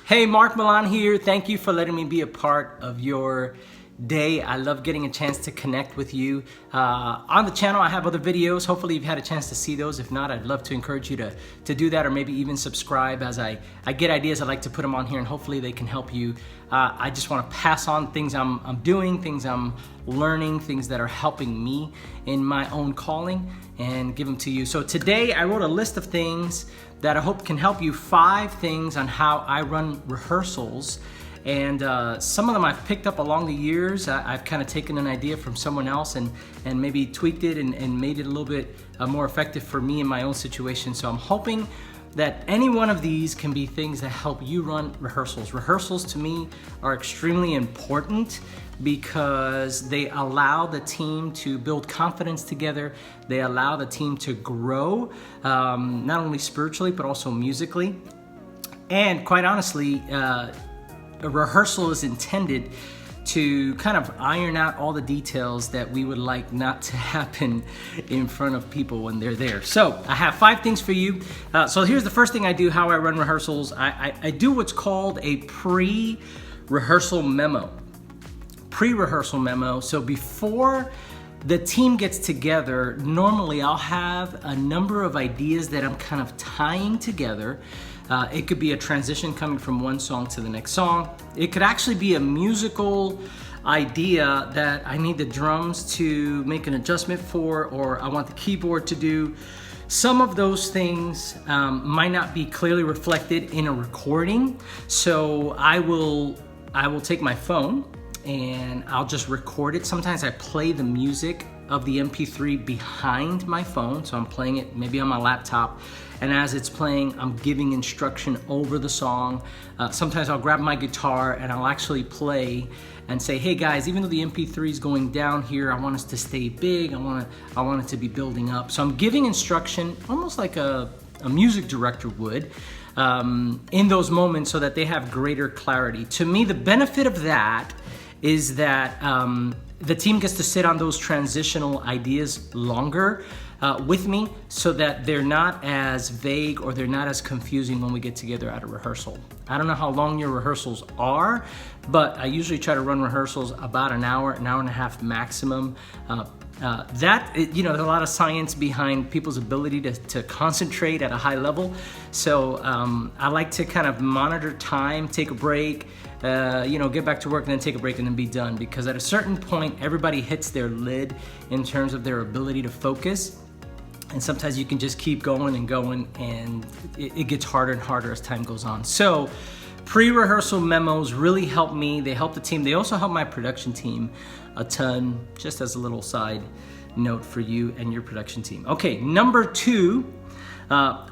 Hey, Marc Millan here. Thank you for letting me be a part of your day. I love getting a chance to connect with you. On the channel, I have other videos. Hopefully you've had a chance to see those. If not, I'd love to encourage you to do that, or maybe even subscribe. As I get ideas, I like to put them on here and hopefully they can help you. I just want to pass on things I'm doing, things I'm learning, things that are helping me in my own calling, and give them to you. So today I wrote a list of things that I hope can help you. 5 things on how I run rehearsals. And some of them I've picked up along the years. I've kind of taken an idea from someone else and maybe tweaked it and made it a little bit more effective for me in my own situation. So I'm hoping that any one of these can be things that help you run rehearsals. Rehearsals to me are extremely important because they allow the team to build confidence together. They allow the team to grow, not only spiritually, but also musically. And quite honestly, a rehearsal is intended to kind of iron out all the details that we would like not to happen in front of people when they're there. So I have 5 things for you. So here's the first thing I do, how I run rehearsals. I do what's called a pre-rehearsal memo. Pre-rehearsal memo. So before the team gets together, normally I'll have a number of ideas that I'm kind of tying together. It could be a transition coming from one song to the next song. It could actually be a musical idea that I need the drums to make an adjustment for, or I want the keyboard to do. Some of those things might not be clearly reflected in a recording, so I will take my phone and I'll just record it. Sometimes I play the music of the MP3 behind my phone, so I'm playing it maybe on my laptop, and as it's playing, I'm giving instruction over the song. Sometimes I'll grab my guitar and I'll actually play and say, hey guys, even though the MP3 is going down here, I want us to stay big, I want it to be building up. So I'm giving instruction almost like a music director would in those moments so that they have greater clarity. To me, the benefit of that is that the team gets to sit on those transitional ideas longer with me, so that they're not as vague or they're not as confusing when we get together at a rehearsal. I don't know how long your rehearsals are, but I usually try to run rehearsals about an hour and a half maximum. There's a lot of science behind people's ability to concentrate at a high level. So I like to kind of monitor time, take a break, get back to work and then take a break and then be done. Because at a certain point, everybody hits their lid in terms of their ability to focus. And sometimes you can just keep going and going, and it gets harder and harder as time goes on. So pre-rehearsal memos really help me. They help the team. They also help my production team a ton, just as a little side note for you and your production team. Okay, number 2,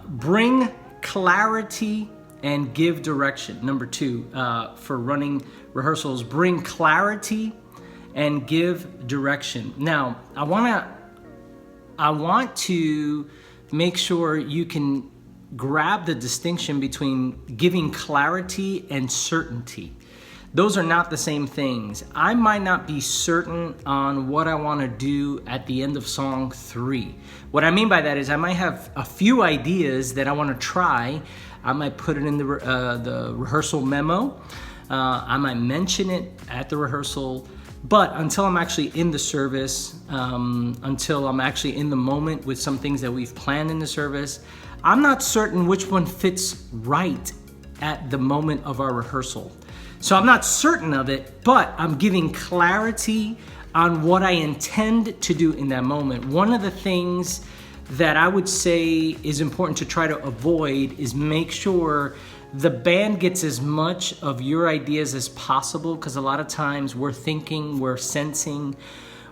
bring clarity and give direction. Number 2, for running rehearsals, bring clarity and give direction. Now, I want to make sure you can grab the distinction between giving clarity and certainty. Those are not the same things. I might not be certain on what I want to do at the end of song 3. What I mean by that is I might have a few ideas that I want to try. I might put it in the rehearsal memo. I might mention it at the rehearsal. But until I'm actually in the service, until I'm actually in the moment with some things that we've planned in the service, I'm not certain which one fits right at the moment of our rehearsal. So I'm not certain of it, but I'm giving clarity on what I intend to do in that moment. One of the things that I would say is important to try to avoid is make sure the band gets as much of your ideas as possible, because a lot of times we're thinking, we're sensing,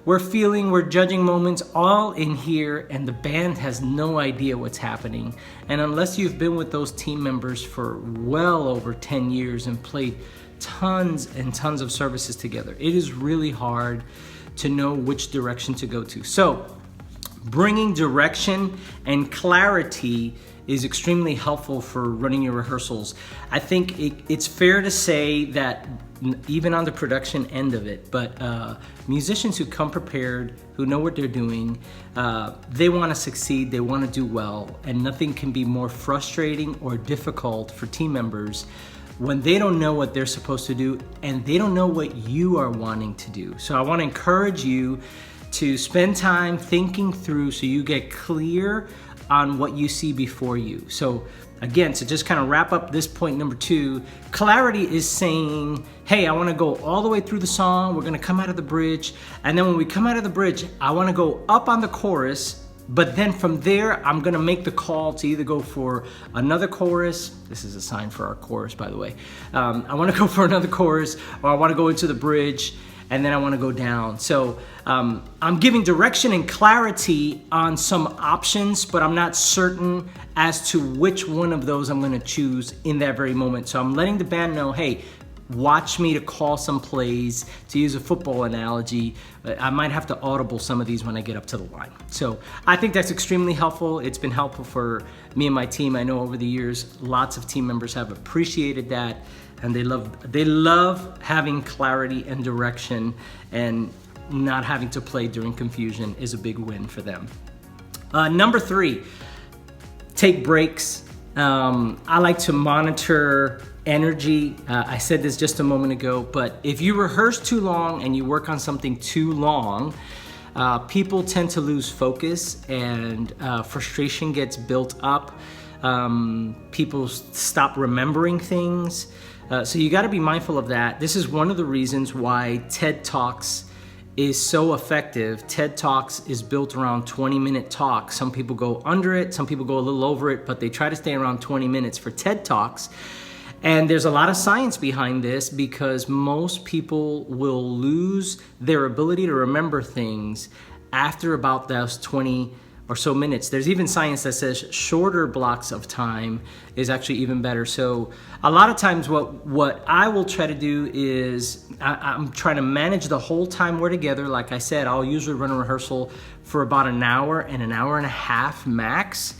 we're feeling, we're judging moments all in here, and the band has no idea what's happening. And unless you've been with those team members for well over 10 years and played tons and tons of services together, it is really hard to know which direction to go to. So bringing direction and clarity is extremely helpful for running your rehearsals. I think it's fair to say that even on the production end of it, but musicians who come prepared, who know what they're doing, they want to succeed, they want to do well, and nothing can be more frustrating or difficult for team members when they don't know what they're supposed to do and they don't know what you are wanting to do. So I want to encourage you to spend time thinking through so you get clear on what you see before you. So again, to just kind of wrap up this point number 2, clarity is saying, hey, I want to go all the way through the song. We're going to come out of the bridge. And then when we come out of the bridge, I want to go up on the chorus. But then from there, I'm going to make the call to either go for another chorus. This is a sign for our chorus, by the way. I want to go for another chorus, or I want to go into the bridge, and then I want to go down. So I'm giving direction and clarity on some options, but I'm not certain as to which one of those I'm going to choose in that very moment. So I'm letting the band know, hey, watch me to call some plays. To use a football analogy, I might have to audible some of these when I get up to the line. So I think that's extremely helpful. It's been helpful for me and my team. I know over the years, lots of team members have appreciated that, and they love having clarity and direction, and not having to play during confusion is a big win for them. Number 3, take breaks. I like to monitor energy. I said this just a moment ago, but if you rehearse too long and you work on something too long, people tend to lose focus, and frustration gets built up. People stop remembering things. So you got to be mindful of that. This is one of the reasons why TED Talks is so effective. TED Talks is built around 20-minute talks. Some people go under it, some people go a little over it, but they try to stay around 20 minutes for TED Talks. And there's a lot of science behind this, because most people will lose their ability to remember things after about those 20 or so minutes. There's even science that says shorter blocks of time is actually even better. So a lot of times what I will try to do is I'm trying to manage the whole time we're together. Like I said, I'll usually run a rehearsal for about an hour and an hour and a half max.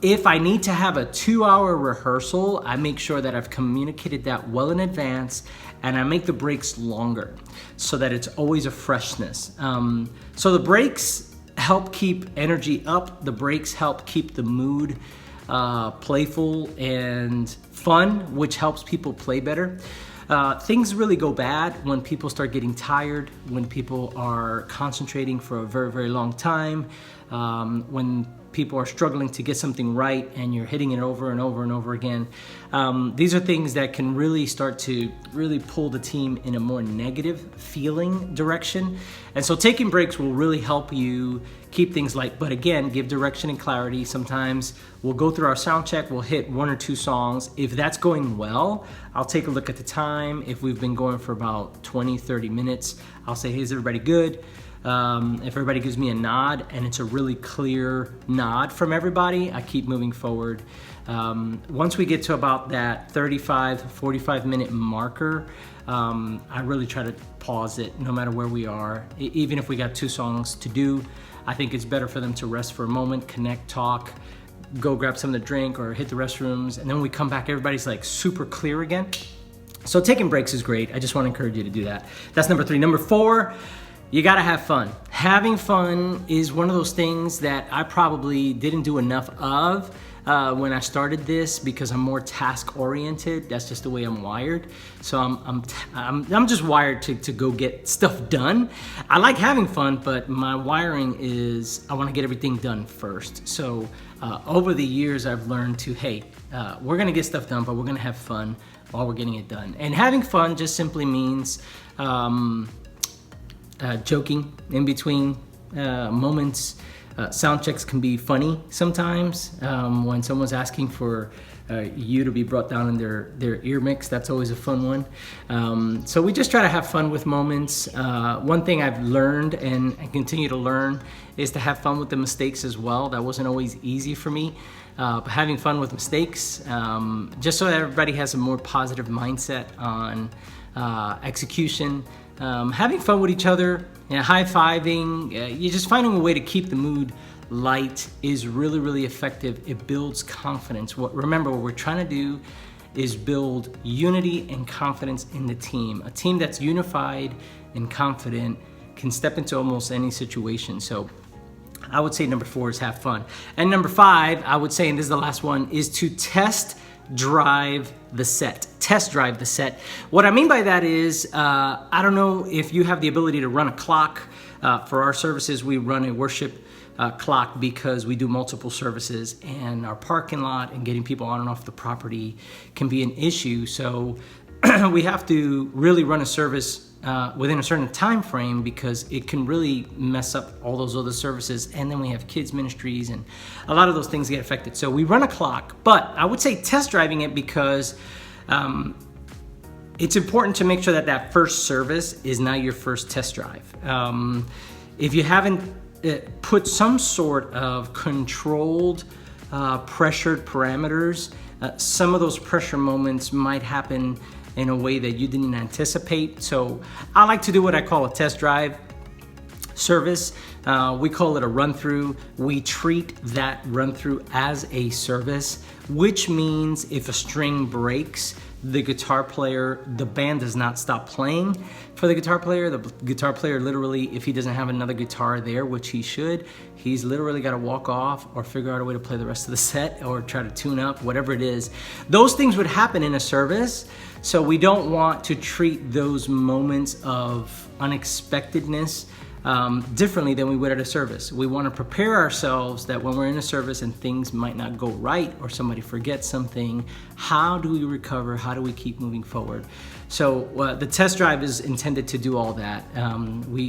If I need to have a 2-hour rehearsal, I make sure that I've communicated that well in advance, and I make the breaks longer so that it's always a freshness. So the breaks help keep energy up. The breaks help keep the mood playful and fun, which helps people play better. Things really go bad when people start getting tired, when people are concentrating for a very, very long time, when people are struggling to get something right and you're hitting it over and over and over again. These are things that can really start to really pull the team in a more negative feeling direction. And so taking breaks will really help you keep things light, but again, give direction and clarity. Sometimes we'll go through our sound check, we'll hit 1 or 2 songs. If that's going well, I'll take a look at the time. If we've been going for about 20, 30 minutes, I'll say, hey, is everybody good? If everybody gives me a nod and it's a really clear nod from everybody, I keep moving forward. Once we get to about that 35, 45 minute marker, I really try to pause it no matter where we are. Even if we got 2 songs to do, I think it's better for them to rest for a moment, connect, talk, go grab something to drink or hit the restrooms, and then when we come back, everybody's like super clear again. So taking breaks is great. I just want to encourage you to do that. That's number 3. Number 4, you gotta have fun. Having fun is one of those things that I probably didn't do enough of when I started this, because I'm more task oriented. That's just the way I'm wired. So I'm just wired to go get stuff done. I like having fun, but my wiring is I want to get everything done first. So over the years, I've learned to, hey, we're gonna get stuff done, but we're gonna have fun while we're getting it done. And having fun just simply means joking in between moments. Sound checks can be funny sometimes. When someone's asking for you to be brought down in their ear mix, that's always a fun one. So we just try to have fun with moments. One thing I've learned and continue to learn is to have fun with the mistakes as well. That wasn't always easy for me. But having fun with mistakes, just so that everybody has a more positive mindset on execution. Having fun with each other, high-fiving, you're just finding a way to keep the mood light is really, really effective. It builds confidence. Remember, what we're trying to do is build unity and confidence in the team. A team that's unified and confident can step into almost any situation. So I would say number 4 is have fun. And number 5, I would say, and this is the last one, is to test drive the set, test drive the set. What I mean by that is, I don't know if you have the ability to run a clock. For our services, we run a worship clock because we do multiple services, and our parking lot and getting people on and off the property can be an issue. So we have to really run a service within a certain time frame, because it can really mess up all those other services. And then we have kids ministries, and a lot of those things get affected. So we run a clock, but I would say test driving it, because it's important to make sure that that first service is not your first test drive. If you haven't put some sort of controlled, pressured parameters, some of those pressure moments might happen in a way that you didn't anticipate. So I like to do what I call a test drive service. We call it a run through. We treat that run through as a service, which means if a string breaks, the guitar player, the band does not stop playing for the guitar player. The guitar player literally, if he doesn't have another guitar there, which he should, he's literally got to walk off or figure out a way to play the rest of the set, or try to tune up, whatever it is. Those things would happen in a service. So we don't want to treat those moments of unexpectedness differently than we would at a service. We want to prepare ourselves that when we're in a service and things might not go right, or somebody forgets something, how do we recover? How do we keep moving forward? So the test drive is intended to do all that.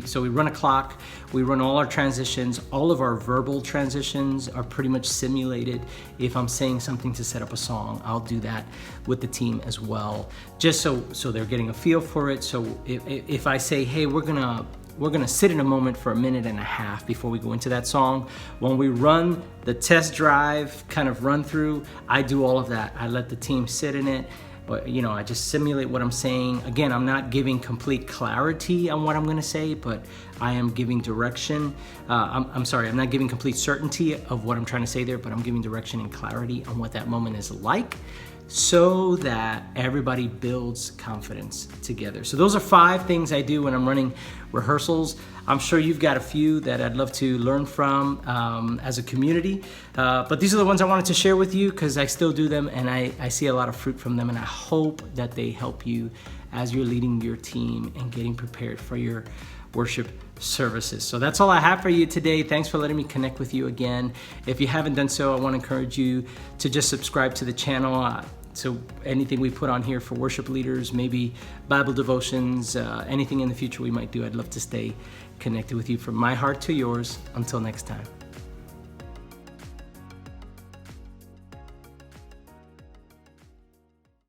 So we run a clock, we run all our transitions, all of our verbal transitions are pretty much simulated. If I'm saying something to set up a song, I'll do that with the team as well, just so they're getting a feel for it. So if I say, hey, we're gonna sit in a moment for 1.5 minutes before we go into that song. When we run the test drive kind of run through, I do all of that. I let the team sit in it, but I just simulate what I'm saying. Again, I'm not giving complete clarity on what I'm gonna say, but I am giving direction. I'm sorry, I'm not giving complete certainty of what I'm trying to say there, but I'm giving direction and clarity on what that moment is like, so that everybody builds confidence together. So those are 5 things I do when I'm running rehearsals. I'm sure you've got a few that I'd love to learn from as a community, but these are the ones I wanted to share with you, because I still do them and I see a lot of fruit from them, and I hope that they help you as you're leading your team and getting prepared for your worship services. So that's all I have for you today. Thanks for letting me connect with you again. If you haven't done so, I want to encourage you to just subscribe to the channel. So anything we put on here for worship leaders, maybe Bible devotions, anything in the future we might do, I'd love to stay connected with you. From my heart to yours, until next time.